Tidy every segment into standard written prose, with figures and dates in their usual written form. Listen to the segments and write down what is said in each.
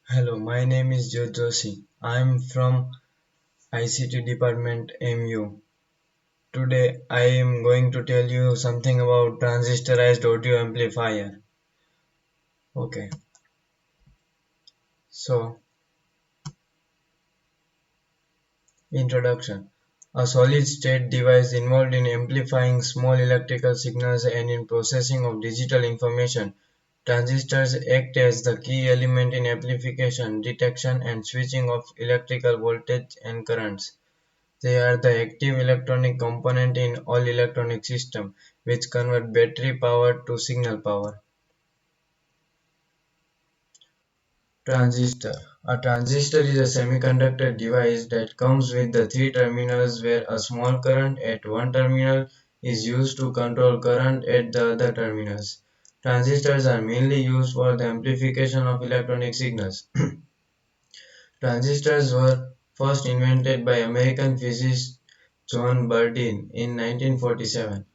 Hello, my name is Joshi. I am from ICT department MU. Today I am going to tell you something about transistorized audio amplifier. Okay, so introduction. A solid state device involved in amplifying small electrical signals and in processing of digital information. Transistors act as the key element in amplification, detection and switching of electrical voltage and currents. They are the active electronic component in all electronic systems, which convert battery power to signal power. Transistor. A transistor is a semiconductor device that comes with the three terminals where a small current at one terminal is used to control current at the other terminals. Transistors are mainly used for the amplification of electronic signals. Transistors were first invented by American physicist John Bardeen in 1947.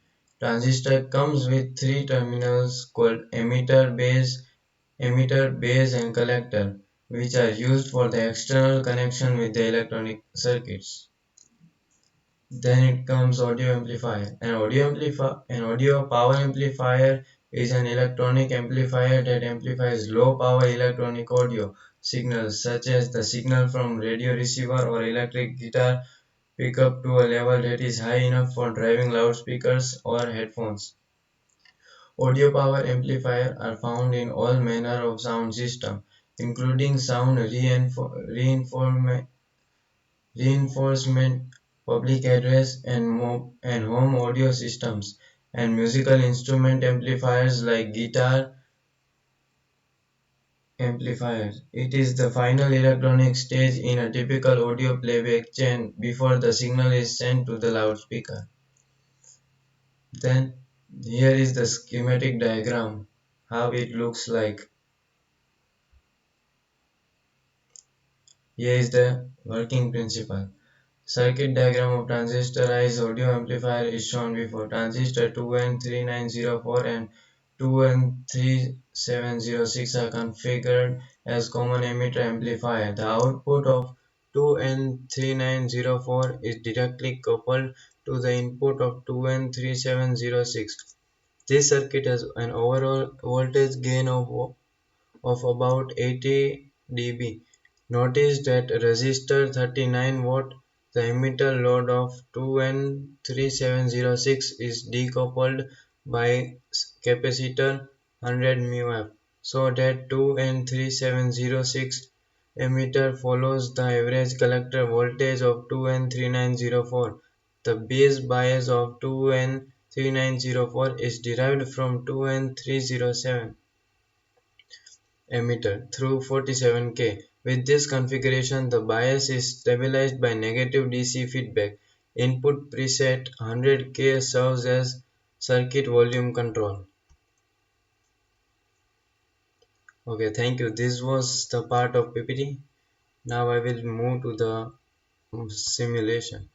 Transistor comes with three terminals called emitter, base and collector, which are used for the external connection with the electronic circuits. Then it comes audio amplifier. An audio power amplifier is an electronic amplifier that amplifies low power electronic audio signals such as the signal from radio receiver or electric guitar pickup to a level that is high enough for driving loudspeakers or headphones. Audio power amplifiers are found in all manner of sound systems, including sound reinforcement, public address, and home audio systems, and musical instrument amplifiers like guitar amplifiers. It is the final electronic stage in a typical audio playback chain before the signal is sent to the loudspeaker. Then here is the schematic diagram, how it looks like. Here is the working principle. Circuit diagram of transistorized audio amplifier is shown before. Transistor 2N3904 and 2N3706 are configured as common emitter amplifier. The output of 2N3904 is directly coupled to the input of 2N3706. This circuit has an overall voltage gain of about 80 dB. Notice that resistor 39 watt, the emitter load of 2N3706 is decoupled by capacitor 100 μF, so that 2N3706 emitter follows the average collector voltage of 2N3904. The base bias of 2N3904 is derived from 2N307 emitter through 47K. With this configuration, the bias is stabilized by negative DC feedback. Input preset 100K serves as circuit volume control. Okay, thank you. This was the part of PPT. Now I will move to the simulation.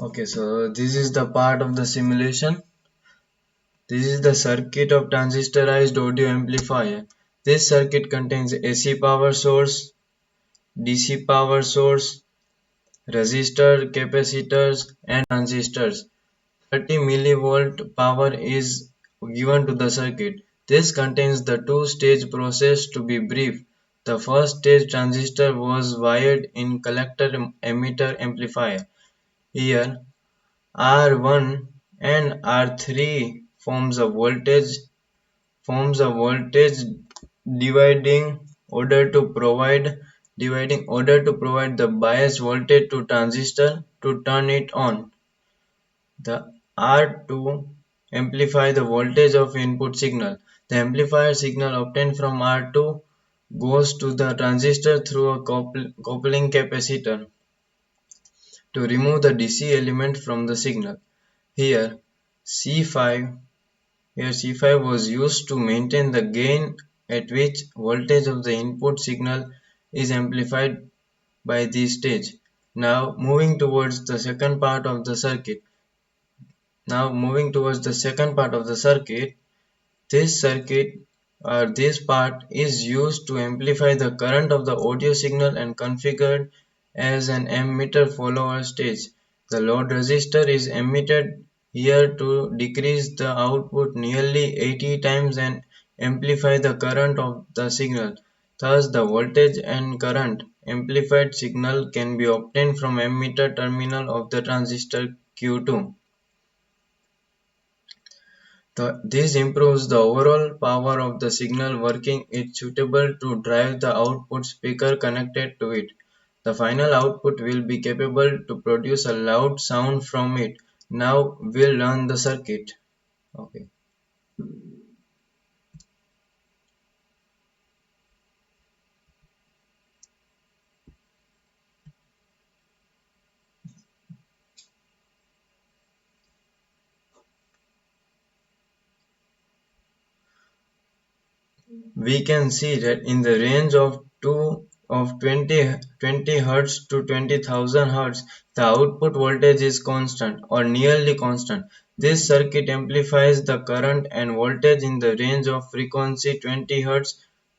Okay, so this is the part of the simulation. This is the circuit of transistorized audio amplifier. This circuit contains AC power source, DC power source, resistor, capacitors, and transistors. 30 millivolt power is given to the circuit. This contains the two-stage process. To be brief, the first stage transistor was wired in collector emitter amplifier. Here R1 and R3 forms a voltage dividing order to provide the bias voltage to transistor to turn it on. The R2 amplify the voltage of input signal. The amplifier signal obtained from R2 goes to the transistor through a coupling capacitor to remove the DC element from the signal. Here C5 Here C5 was used to maintain the gain at which voltage of the input signal is amplified by this stage. Now moving towards the second part of the circuit. This circuit or this part is used to amplify the current of the audio signal and configured as an emitter follower stage. The load resistor is emitted here to decrease the output nearly 80 times and amplify the current of the signal. Thus, the voltage and current amplified signal can be obtained from emitter terminal of the transistor Q2. This improves the overall power of the signal working it suitable to drive the output speaker connected to it. The final output will be capable to produce a loud sound from it. Now we'll learn the circuit. Okay. We can see that in the range of 20 Hz to 20,000 Hz, the output voltage is constant or nearly constant. This circuit amplifies the current and voltage in the range of frequency 20 Hz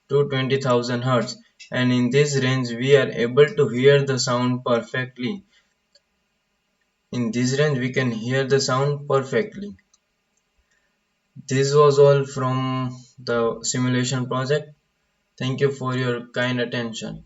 to 20,000 Hz, and in this range we are able to hear the sound perfectly. In this range we can hear the sound perfectly. This was all from the simulation project. Thank you for your kind attention.